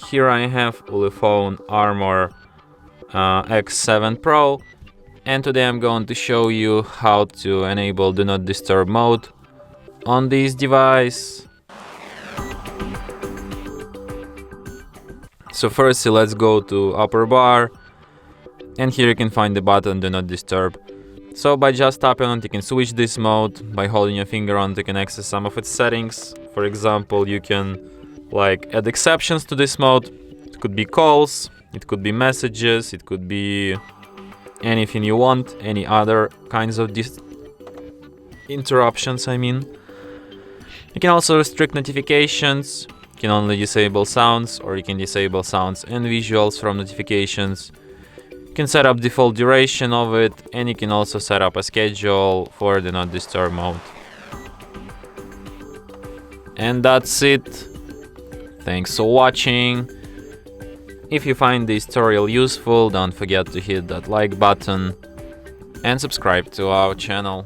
Here I have ULEFONE Armor X7 Pro, and today I'm going to show you how to enable Do Not Disturb mode on this device. So firstly, let's go to upper bar, and here you can find the button Do Not Disturb. So by just tapping on it, you can switch this mode. By holding your finger on it, you can access some of its settings. For example, you can add exceptions to this mode. It could be calls, it could be messages, it could be anything you want, any other kinds of interruptions, I mean. You can also restrict notifications. You can only disable sounds, or you can disable sounds and visuals from notifications. You can set up default duration of it, and you can also set up a schedule for the Not Disturb mode. And that's it. Thanks for watching. If you find this tutorial useful, don't forget to hit that like button and subscribe to our channel.